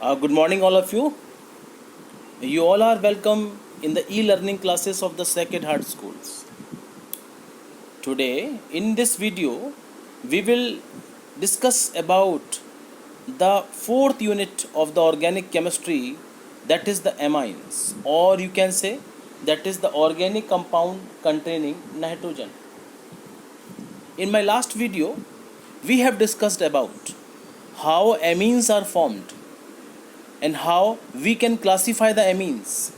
Good morning, all of you. You all are welcome in the e-learning classes of the Sacred Heart Schools. Today, in this video, we will discuss about the fourth unit of the organic chemistry, that is the amines, or you can say that is the organic compound containing nitrogen. In my last video, we have discussed about how amines are formed and how we can classify the amines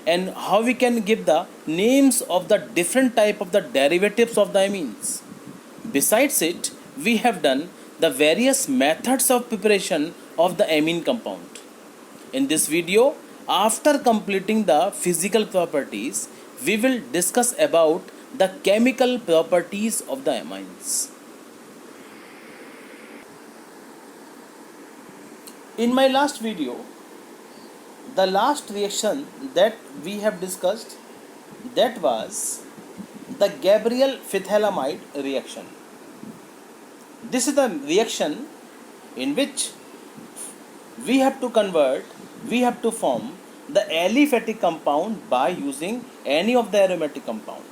and how we can give the names of the different type of the derivatives of the amines. Besides it, we have done the various methods of preparation of the amine compound. In this video, after completing the physical properties, we will discuss about the chemical properties of the amines. In my last video, the last reaction that we have discussed, that was the Gabriel phthalimide reaction. This is the reaction in which we have to form the aliphatic compound by using any of the aromatic compound.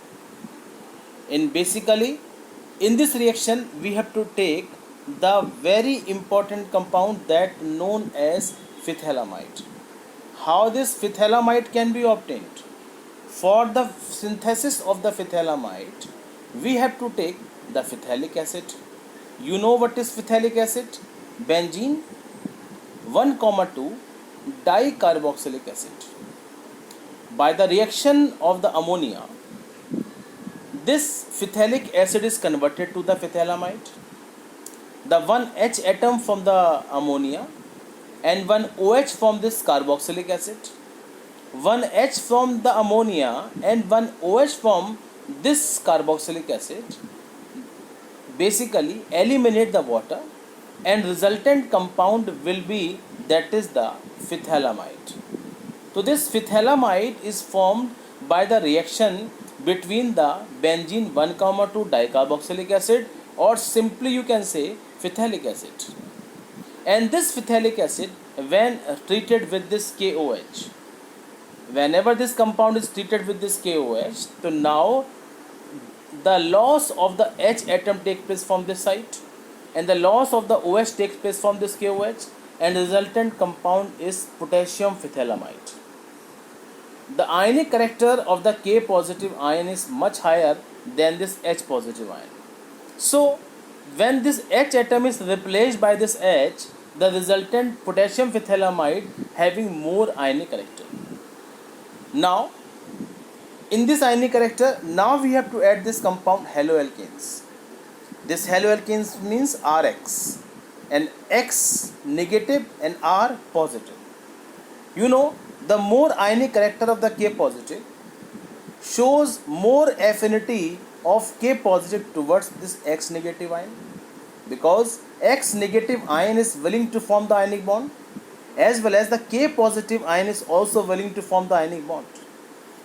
In this reaction we have to take the very important compound that known as phthalimide. How this phthalimide can be obtained? For the synthesis of the phthalimide, we have to take the phthalic acid. You know what is phthalic acid? Benzene 1,2 dicarboxylic acid. By the reaction of the ammonia, this phthalic acid is converted to the phthalimide. The one H atom from the ammonia and one OH from this carboxylic acid, one H from the ammonia and one OH from this carboxylic acid basically eliminate the water, and resultant compound will be, that is the phthalimide. So this phthalimide is formed by the reaction between the benzene 1,2 dicarboxylic acid, or simply you can say phthalic acid. And this phthalic acid, when treated with this KOH, whenever this compound is treated with this KOH, so now the loss of the H atom takes place from this site and the loss of the OH takes place from this KOH, and resultant compound is potassium phthalimide. The ionic character of the K positive ion is much higher than this H positive ion. So when this H atom is replaced by this H, the resultant potassium phthalimide having more ionic character. Now in this ionic character, now we have to add this compound haloalkanes. This haloalkanes means Rx, and X negative and R positive. You know, the more ionic character of the K positive shows more affinity of K positive towards this X negative ion, because X negative ion is willing to form the ionic bond, as well as the K positive ion is also willing to form the ionic bond.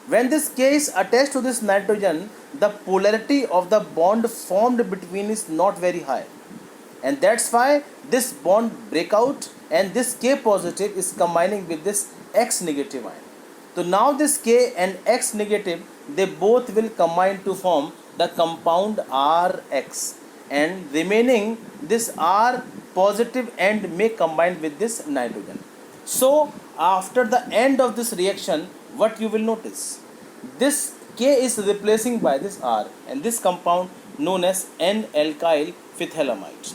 When this K is attached to this nitrogen, the polarity of the bond formed between is not very high, and that's why this bond break out and this K positive is combining with this X negative ion. So now this K and X negative, they both will combine to form the compound Rx, and remaining this R positive end may combine with this nitrogen. So after the end of this reaction, what you will notice, this K is replacing by this R, and this compound known as N-alkyl phthalimide.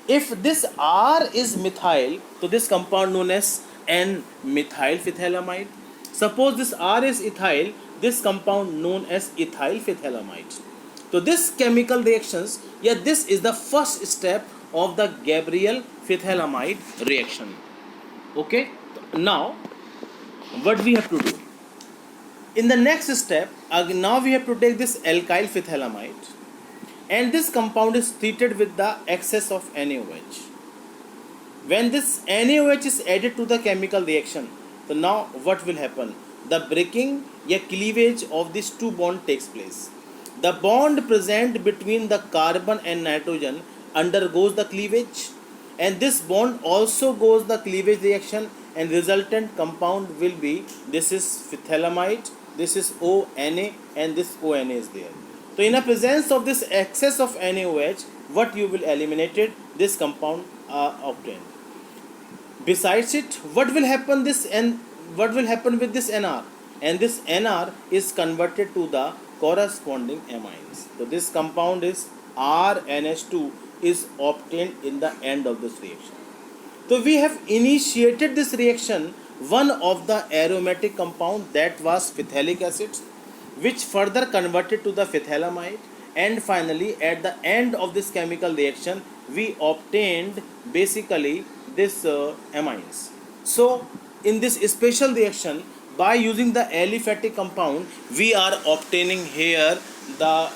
If this R is methyl, so this compound known as N-methyl phthalimide. Suppose this R is ethyl, this compound known as ethyl phthalimide. So this chemical reactions, this is the first step of the Gabriel phthalimide reaction. Okay, now what we have to do? In the next step, now we have to take this alkyl phthalimide, and this compound is treated with the excess of NaOH. When this NaOH is added to the chemical reaction, so now what will happen? The breaking cleavage of these two bonds takes place. The bond present between the carbon and nitrogen undergoes the cleavage, and this bond also goes the cleavage reaction, and resultant compound will be, this is phthalimide, this is ONA, and this ONA is there. So in the presence of this excess of NaOH, what you will eliminate it, this compound are obtained. Besides it, what will happen with this NR? And this NR is converted to the corresponding amines. So this compound is RNH2 is obtained in the end of this reaction. So we have initiated this reaction, one of the aromatic compound, that was phthalic acid, which further converted to the phthalimide, and finally at the end of this chemical reaction we obtained basically this amines. So in this special reaction, by using the aliphatic compound, we are obtaining here the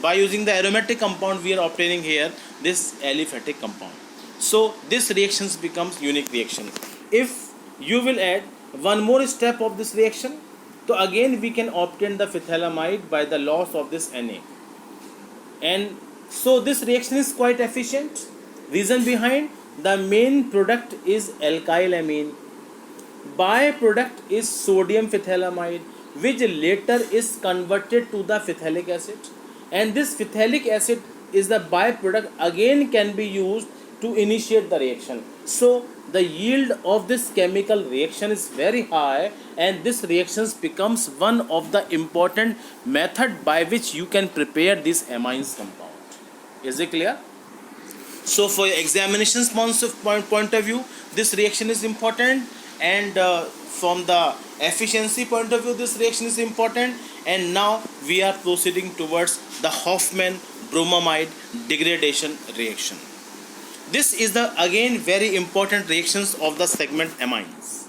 by using the aromatic compound we are obtaining here this aliphatic compound. So this reactions becomes unique reaction. If you will add one more step of this reaction, so again we can obtain the phthalimide by the loss of this Na, and so this reaction is quite efficient. Reason behind, the main product is alkylamine, byproduct is sodium phthalimide, which later is converted to the phthalic acid, and this phthalic acid is the byproduct again can be used to initiate the reaction. So the yield of this chemical reaction is very high, and this reactions becomes one of the important method by which you can prepare this amines compound. Is it clear? So for examinations point of view, this reaction is important, and from the efficiency point of view, this reaction is important. And now we are proceeding towards the Hofmann-bromamide degradation reaction. This is the again very important reactions of the segment amines.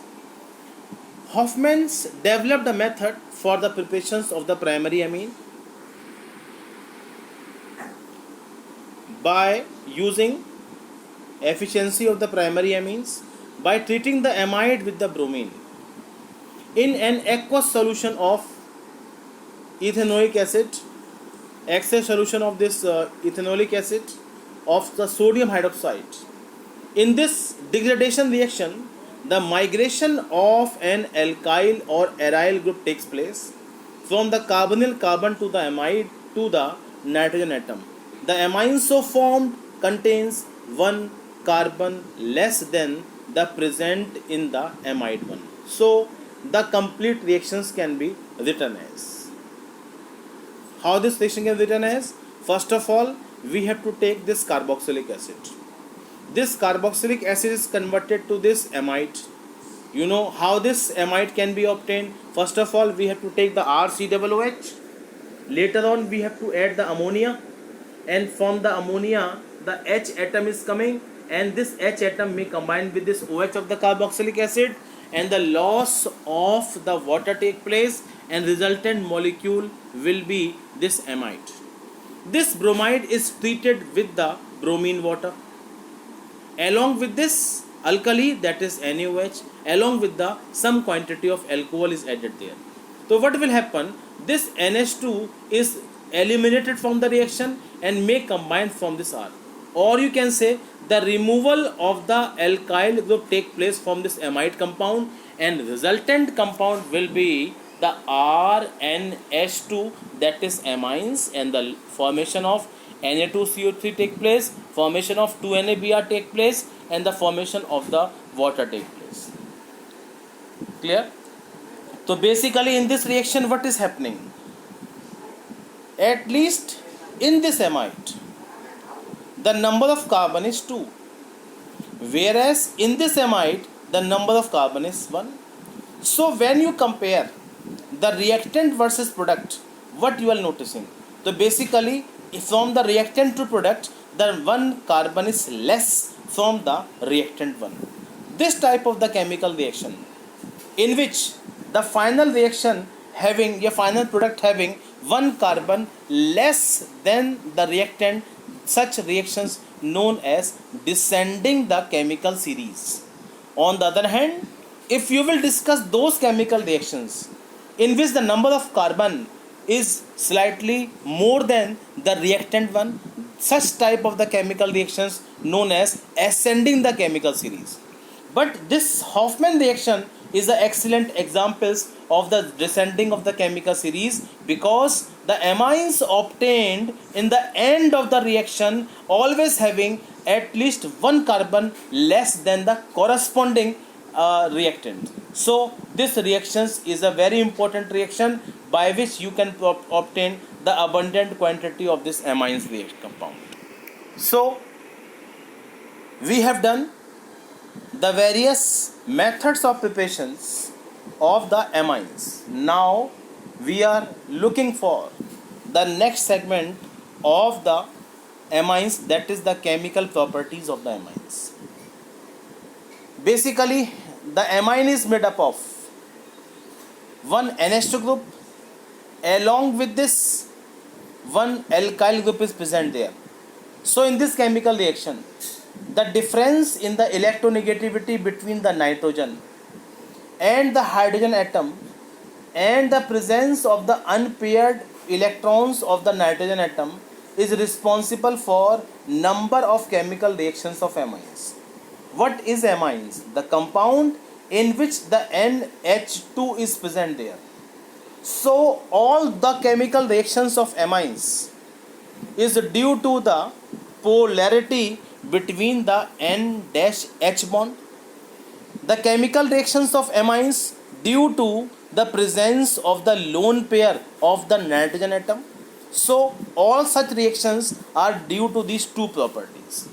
Hofmann's developed a method for the preparations of the primary amine by using efficiency of the primary amines by treating the amide with the bromine in an aqueous solution of ethanoic acid, excess solution of this ethanoic acid of the sodium hydroxide. In this degradation reaction, the migration of an alkyl or aryl group takes place from the carbonyl carbon to the amide to the nitrogen atom. The amine so formed contains one carbon less than the present in the amide one. So the complete reactions can be written as. How this reaction can be written as? First of all, we have to take this carboxylic acid. This carboxylic acid is converted to this amide. You know how this amide can be obtained? First of all, we have to take the RCOOH. Later on, we have to add the ammonia, and from the ammonia, the H atom is coming, and this H atom may combine with this OH of the carboxylic acid, and the loss of the water take place, and resultant molecule will be this amide. This bromide is treated with the bromine water along with this alkali, that is NaOH, along with the some quantity of alcohol is added there. So what will happen? This NH2 is eliminated from the reaction and may combine from this R, or you can say the removal of the alkyl group take place from this amide compound, and resultant compound will be the RNH2, that is amines, and the formation of Na2CO3 take place, formation of 2NaBr take place, and the formation of the water take place. Clear? So basically in this reaction what is happening? At least in this amide the number of carbon is 2, whereas in this amide the number of carbon is 1. So when you compare the reactant versus product, what you are noticing? So basically from the reactant to product, the one carbon is less from the reactant one. This type of the chemical reaction in which the final reaction having a final product having one carbon less than the reactant, such reactions known as descending the chemical series. On the other hand, if you will discuss those chemical reactions in which the number of carbon is slightly more than the reactant one, such type of the chemical reactions known as ascending the chemical series. But this Hoffman reaction is the excellent examples of the descending of the chemical series, because the amines obtained in the end of the reaction always having at least one carbon less than the corresponding reactant. So this reactions is a very important reaction by which you can obtain the abundant quantity of this amines react compound. So we have done the various methods of preparations of the amines. Now we are looking for the next segment of the amines, that is the chemical properties of the amines. Basically, the amine is made up of one NH2 group, along with this one alkyl group is present there. So in this chemical reaction, the difference in the electronegativity between the nitrogen and the hydrogen atom and the presence of the unpaired electrons of the nitrogen atom is responsible for number of chemical reactions of amines. What is amines? The compound in which the NH2 is present there. So all the chemical reactions of amines is due to the polarity between the N-H bond. The chemical reactions of amines due to the presence of the lone pair of the nitrogen atom. So all such reactions are due to these two properties.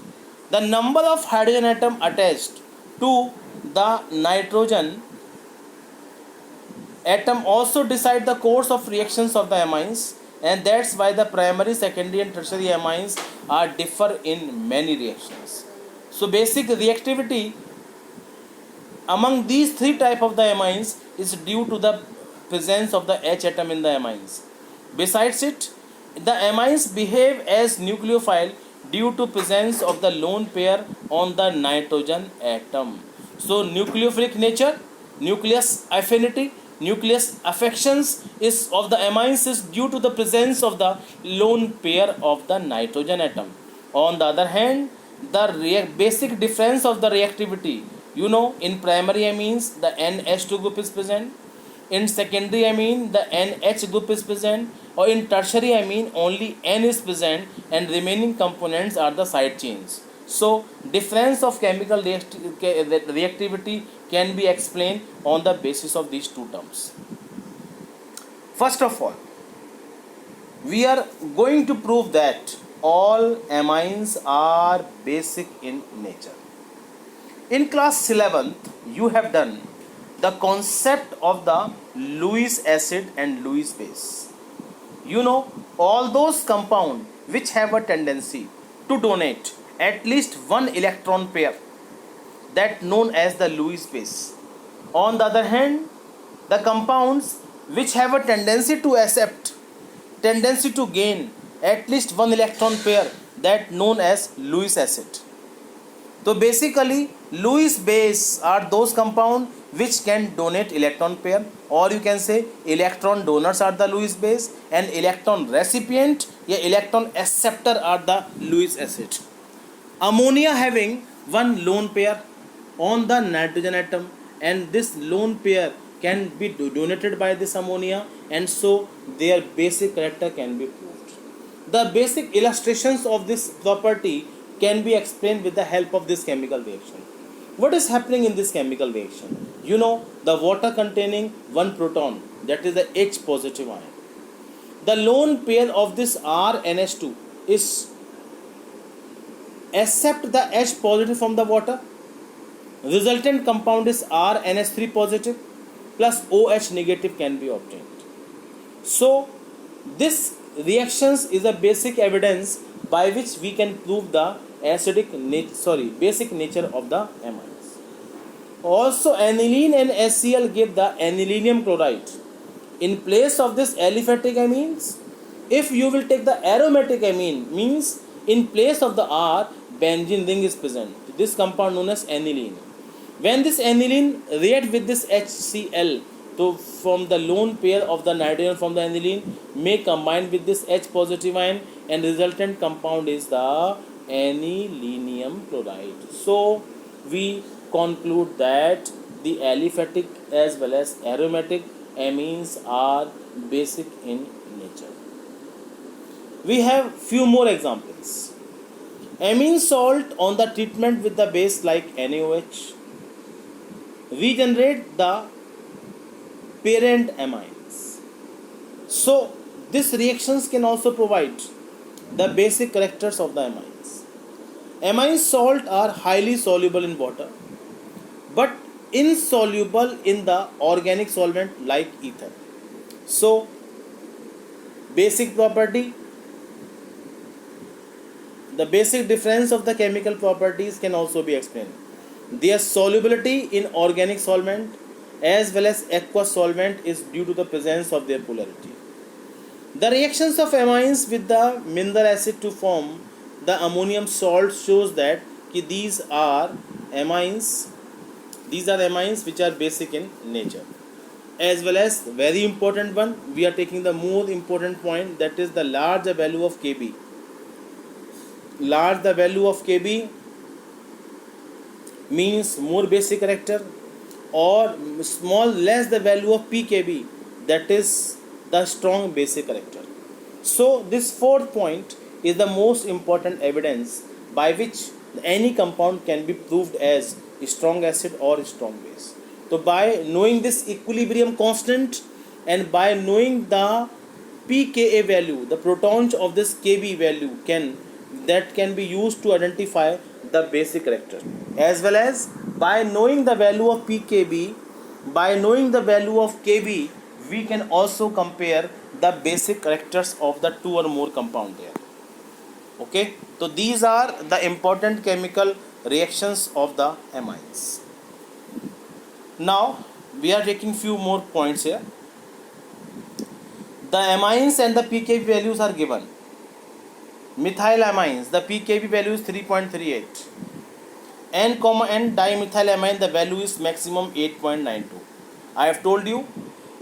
The number of hydrogen atom attached to the nitrogen atom also decide the course of reactions of the amines, and that's why the primary, secondary and tertiary amines are differ in many reactions. So basic reactivity among these three type of the amines is due to the presence of the H atom in the amines. Besides it, the amines behave as nucleophile due to presence of the lone pair on the nitrogen atom. So nucleophilic nature, nucleus affinity, nucleus affections is of the amines is due to the presence of the lone pair of the nitrogen atom. On the other hand, the basic difference of the reactivity, in primary amines the NH2 group is present, in secondary amine the NH group is present, or in tertiary amine only N is present and remaining components are the side chains. So difference of chemical reactivity can be explained on the basis of these two terms. First of all, we are going to prove that all amines are basic in nature. In class 11th, you have done the concept of the Lewis acid and Lewis base. All those compounds which have a tendency to donate at least one electron pair, that known as the Lewis base. On the other hand, the compounds which have a tendency to gain at least one electron pair, that known as Lewis acid. So basically, Lewis base are those compounds which can donate electron pair, or you can say electron donors are the Lewis base and electron recipient या electron acceptor are the Lewis acid. Ammonia having one lone pair on the nitrogen atom, and this lone pair can be donated by this ammonia, and so their basic character can be proved. The basic illustrations of this property can be explained with the help of this chemical reaction. What is happening in this chemical reaction? The water containing one proton, that is the H positive ion. The lone pair of this RNH2 is accept the H positive from the water. Resultant compound is RNH3 positive plus OH negative can be obtained. So this reactions is a basic evidence by which we can prove the basic nature of the amines. Also, aniline and HCl give the anilinium chloride in place of this aliphatic amines. If you will take the aromatic amine, means in place of the R, benzene ring is present. This compound known as aniline. When this aniline react with this HCl, so from the lone pair of the nitrogen from the aniline may combine with this H positive ion and resultant compound is the anilinium chloride. So we conclude that the aliphatic as well as aromatic amines are basic in nature. We have few more examples. Amine salt on the treatment with the base like NaOH regenerate the parent amines. So these reactions can also provide the basic characters of the amines. Amine salt are highly soluble in water but insoluble in the organic solvent like ether. So basic property, the basic difference of the chemical properties can also be explained. Their solubility in organic solvent as well as aqueous solvent is due to the presence of their polarity. The reactions of amines with the mineral acid to form the ammonium salt shows that these are amines which are basic in nature. As well as very important one, we are taking the more important point, that is the larger value of Kb. Large the value of Kb means more basic character, or small less the value of pKb, that is the strong basic character. So this fourth point is the most important evidence by which any compound can be proved as strong acid or strong base. So by knowing this equilibrium constant and by knowing the pKa value, the protons of this Kb value can be used to identify the basic character, as well as by knowing the value of pKb, by knowing the value of Kb, we can also compare the basic characters of the two or more compound there. Okay, so these are the important chemical reactions of the amines. Now we are taking few more points here. The amines and the pKb values are given. Methylamines, the pKb value is 3.38. N, dimethylamine, the value is maximum 8.92. I have told you,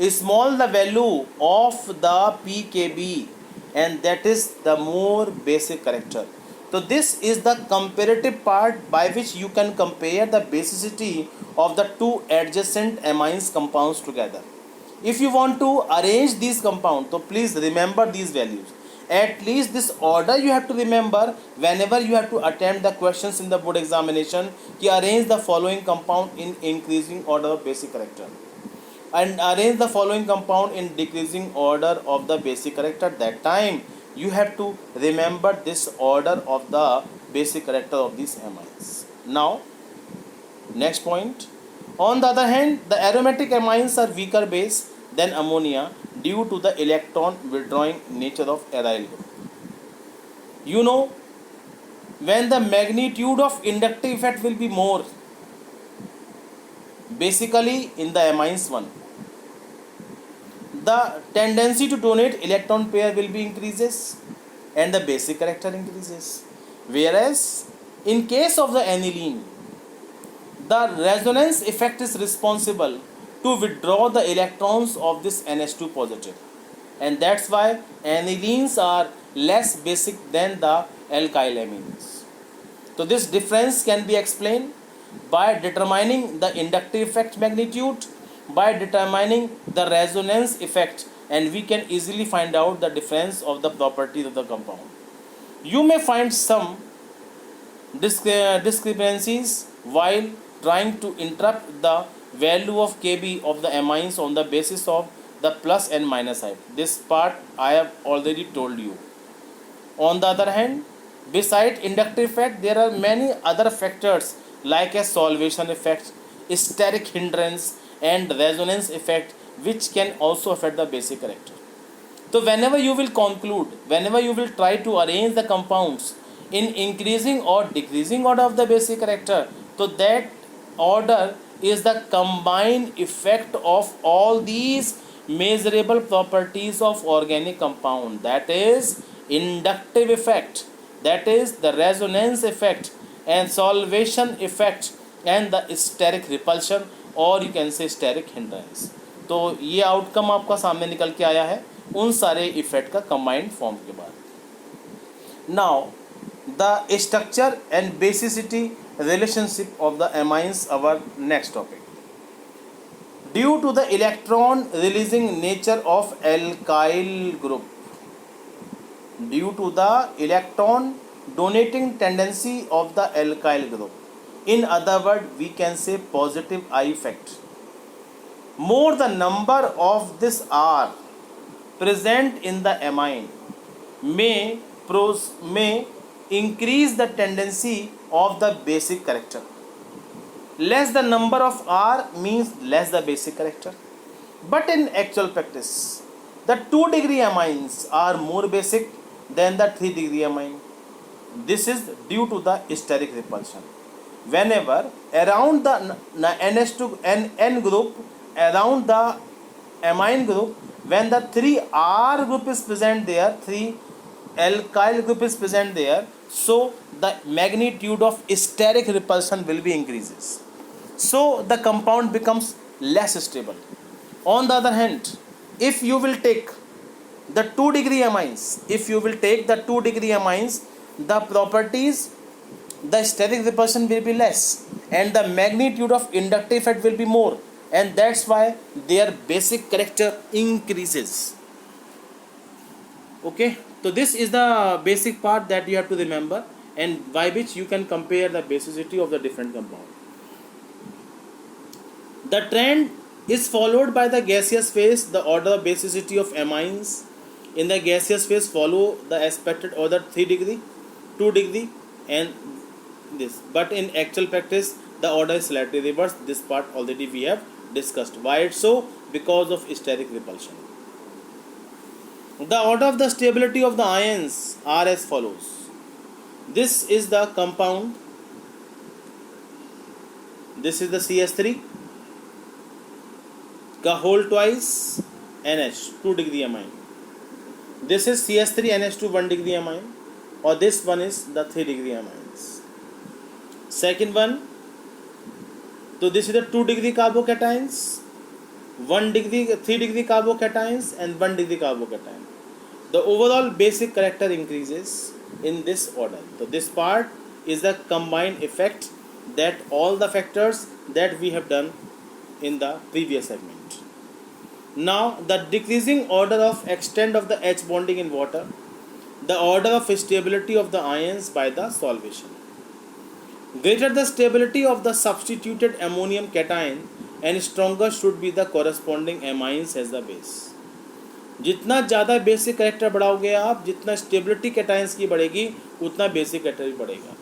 small the value of the pKb, and that is the more basic character. So this is the comparative part by which you can compare the basicity of the two adjacent amines compounds together. If you want to arrange these compounds, so please remember these values. At least this order you have to remember whenever you have to attempt the questions in the board examination. Arrange the following compound in increasing order of basic character, and arrange the following compound in decreasing order of the basic character. That time you have to remember this order of the basic character of these amines. Now next point. On the other hand, the aromatic amines are weaker base than ammonia due to the electron withdrawing nature of aryl group. You know, when the magnitude of inductive effect will be more, basically in the amines one, the tendency to donate electron pair will be increases and the basic character increases. Whereas in case of the aniline, the resonance effect is responsible to withdraw the electrons of this NH2 positive, and that's why anilines are less basic than the alkyl amines. So this difference can be explained by determining the inductive effect magnitude, by determining the resonance effect, and we can easily find out the difference of the properties of the compound. You may find some discrepancies while trying to interrupt the value of Kb of the amines on the basis of the plus and minus side. This part I have already told you. On the other hand, beside inductive effect, there are many other factors like a solvation effect, steric hindrance, and resonance effect, which can also affect the basic character. So whenever you will conclude, whenever you will try to arrange the compounds in increasing or decreasing order of the basic character, so that order is the combined effect of all these measurable properties of organic compound, that is inductive effect, that is the resonance effect, and solvation effect, and the steric repulsion, और you can say steric hindrance. तो ये outcome आपका सामने निकल के आया है उन सारे इफेक्ट का कंबाइंड फॉर्म के बाद. Now, the structure and basicity relationship of the amines, our next topic. Due to the electron releasing nature of alkyl group, due to the electron donating tendency of the alkyl group, in other words, we can say positive I effect. More the number of this R present in the amine may increase the tendency of the basic character. Less the number of R means less the basic character. But in actual practice, the 2-degree amines are more basic than the 3-degree amine. This is due to the steric repulsion. Whenever around the NH2 N group, around the amine group, when the 3R group is present there, 3 alkyl group is present there, so the magnitude of steric repulsion will be increases. So the compound becomes less stable. On the other hand, if you will take the 2-degree amines, the properties, the steric repulsion will be less and the magnitude of inductive effect will be more, and that's why their basic character increases. Okay, so this is the basic part that you have to remember, and by which you can compare the basicity of the different compound. The trend is followed by the gaseous phase. The order of basicity of amines in the gaseous phase follow the expected order 3-degree, 2-degree, and this. But in actual practice, the order is slightly reversed. This part already we have discussed. Why it's so? Because of steric repulsion. The order of the stability of the ions are as follows. This is the compound. This is the CS3 का whole twice NH 2-degree amine. This is CS3 NH2 1-degree amine, or this one is the 3-degree amines. Second one, so this is the 2-degree carbocations, 3-degree carbocations, and 1-degree carbocation. The overall basic character increases in this order. So this part is the combined effect that all the factors that we have done in the previous segment. Now the decreasing order of extent of the H bonding in water, the order of stability of the ions by the solvation. Greater the stability of the substituted ammonium cation and stronger should be the corresponding amines as the base. जितना ज़्यादा basic character बढ़ाओगे आप, जितना stability cations की बढ़ेगी, उतना basic character भी बढ़ेगा.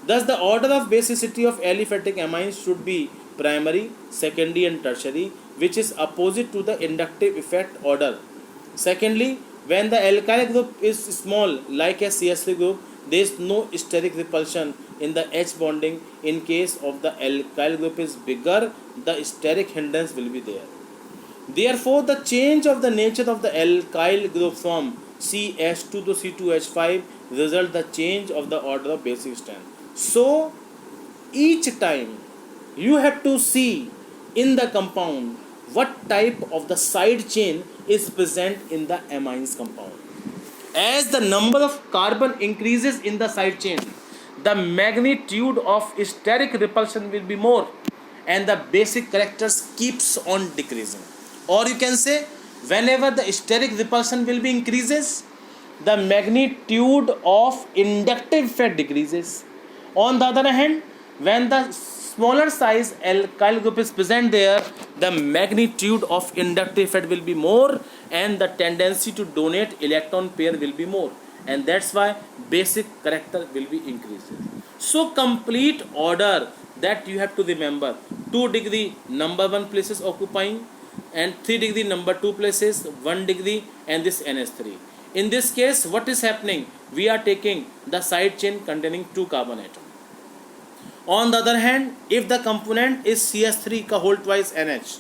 Thus the order of basicity of aliphatic amines should be primary, secondary and tertiary, which is opposite to the inductive effect order. Secondly, when the alkyl group is small like a CS3 group, there is no steric repulsion in the H bonding. In case of the alkyl group is bigger, the steric hindrance will be there. Therefore, the change of the nature of the alkyl group from CH2 to C2H5 result the change of the order of basic strength. So, each time you have to see in the compound what type of the side chain is present in the amines compound. As the number of carbon increases in the side chain, the magnitude of steric repulsion will be more and the basic characters keeps on decreasing. Or you can say, whenever the steric repulsion will be increases, the magnitude of inductive effect decreases. On the other hand, when the smaller size alkyl group is present there, the magnitude of inductive effect will be more and the tendency to donate electron pair will be more, and that's why basic character will be increased. So complete order that you have to remember: 2 degree number 1 places occupying, and 3 degree number 2 places, 1 degree, and this NH3. In this case, what is happening? We are taking the side chain containing 2 carbon atoms. On the other hand, if the component is CS3 ka whole twice NH,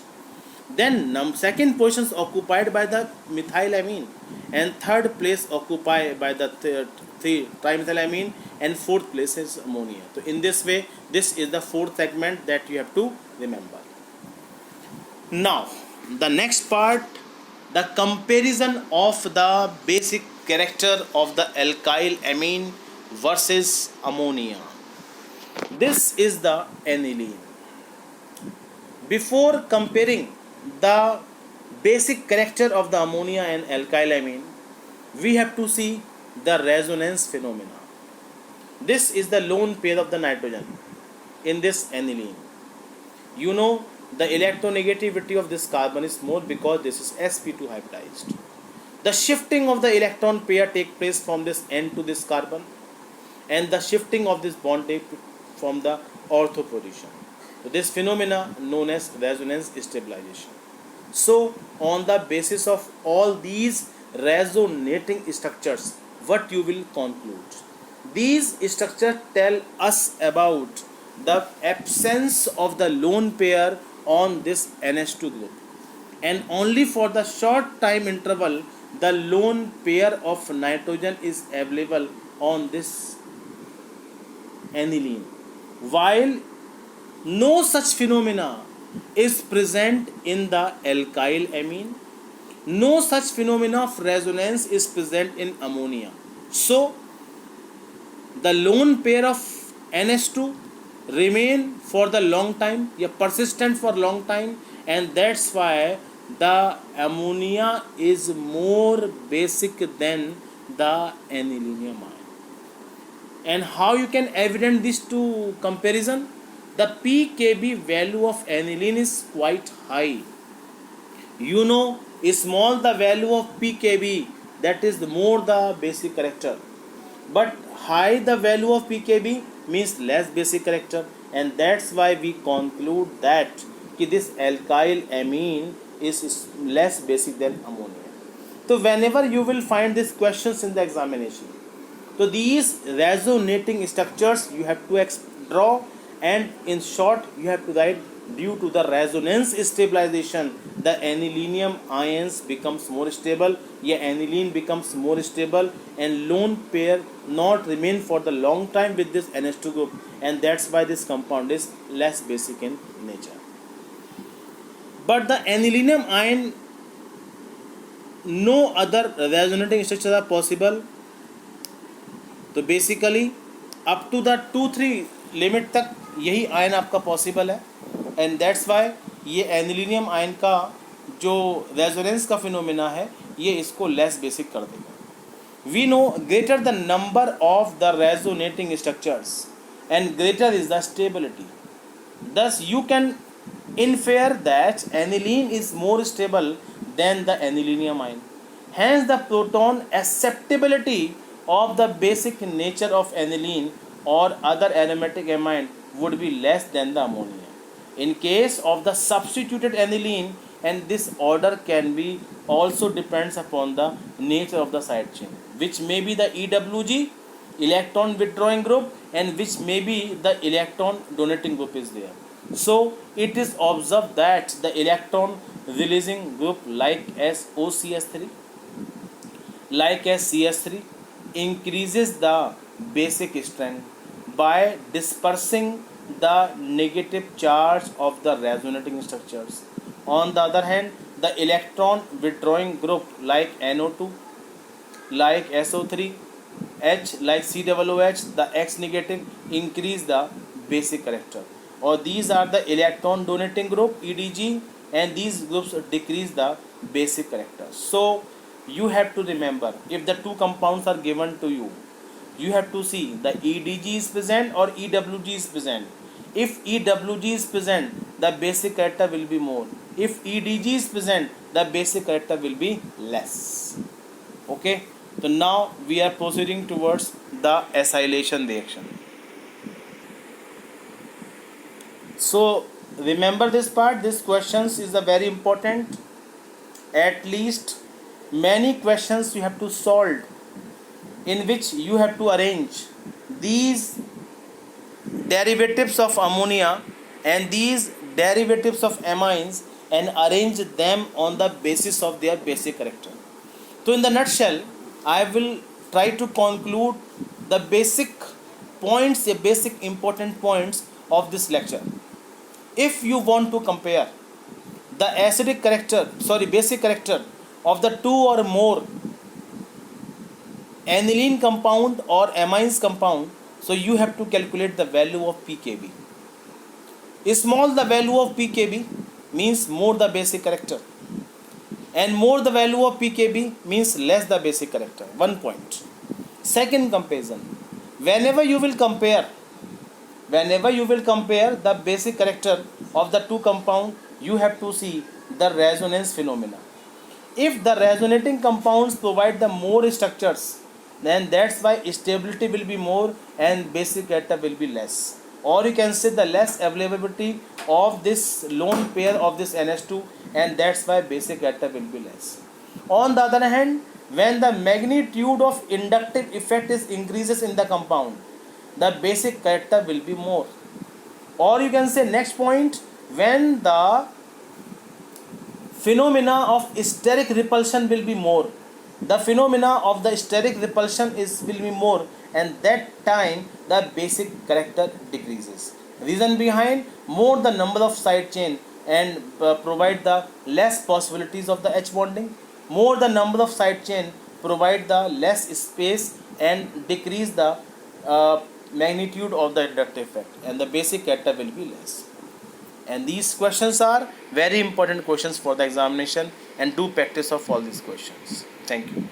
then second position is occupied by the methylamine, and third place occupied by the trimethylamine, and fourth place is ammonia. So in this way, this is the fourth segment that you have to remember. Now, the next part, the comparison of the basic character of the alkyl amine versus ammonia. This is the aniline. Before comparing the basic character of the ammonia and alkyl amine, we have to see the resonance phenomena. This is the lone pair of the nitrogen in this aniline. You know the electronegativity of this carbon is more because this is sp2 hybridized. The shifting of the electron pair take place from this N to this carbon, and the shifting of this bond take from the ortho position. So this phenomena known as resonance stabilization. So on the basis of all these resonating structures, what you will conclude? These structures tell us about the absence of the lone pair on this NH2 group, and only for the short time interval the lone pair of nitrogen is available on this aniline, while no such phenomena is present in the alkyl amine. No such phenomena of resonance is present in ammonia. So the lone pair of NH2 remain for the long time, persistent for long time, and that's why the ammonia is more basic than the anilinium ion. And how you can evidence this to comparison? The pKb value of aniline is quite high. You know, small the value of pKb, that is the more the basic character, but high the value of pKb means less basic character, and that's why we conclude that this alkyl amine is less basic than ammonia. So whenever you will find these questions in the examination, so these resonating structures you have to draw, and in short you have to write, due to the resonance stabilization the anilinium ions becomes more stable, aniline becomes more stable, and lone pair not remain for the long time with this NH2 group, and that's why this compound is less basic in nature. But the anilinium ion, no other resonating structures are possible. तो basically up to the 2-3 limit तक यही ion आपका possible है, and that's why ये anilinium ion का जो resonance का phenomena है ये इसको लेस बेसिक कर देगा. We know greater the number of the resonating structures and greater is the stability. thus you can infer that aniline is more stable than the anilinium ion. Hence the proton acceptability of the basic nature of aniline or other aromatic amine would be less than the ammonia. In case of the substituted aniline, and this order can be also depends upon the nature of the side chain, which may be the EWG, electron withdrawing group, and which may be the electron donating group is there. So it is observed that the electron releasing group like as OCS3, like as CS3 increases the basic strength by dispersing the negative charge of the resonating structures. On the other hand, the electron withdrawing group like NO2, like SO3, H like COOH, the X negative increase the basic character, or these are the electron donating group EDG, and these groups decrease the basic character. So you have to remember, if the two compounds are given to you, you have to see the EDG is present or EWG is present. If EWG is present, the basic character will be more. If EDG is present, the basic character will be less. Okay, so now we are proceeding towards the acylation reaction. So remember this part, this questions is a very important. At least many questions you have to solve, in which you have to arrange these derivatives of ammonia and these derivatives of amines and arrange them on the basis of their basic character. So in the nutshell, I will try to conclude the basic points, the basic important points of this lecture. If you want to compare the basic character of the two or more aniline compound or amines compound, so you have to calculate the value of pKb. Small the value of pKb means more the basic character, and more the value of pKb means less the basic character. 1 point. Second comparison, whenever you will compare the basic character of the two compound, you have to see the resonance phenomena. If the resonating compounds provide the more structures, then that's why stability will be more and basic character will be less. Or you can say the less availability of this lone pair of this NH2, and that's why basic character will be less. On the other hand, when the magnitude of inductive effect is increases in the compound, the basic character will be more. Or you can say next point, when the phenomena of steric repulsion will be more, the phenomena of the steric repulsion will be more, and that time the basic character decreases. Reason behind, more the number of side chain and provide the less possibilities of the H bonding. More the number of side chain provide the less space and decrease the magnitude of the inductive effect, and the basic character will be less. And these questions are very important questions for the examination, and do practice of all these questions. Thank you.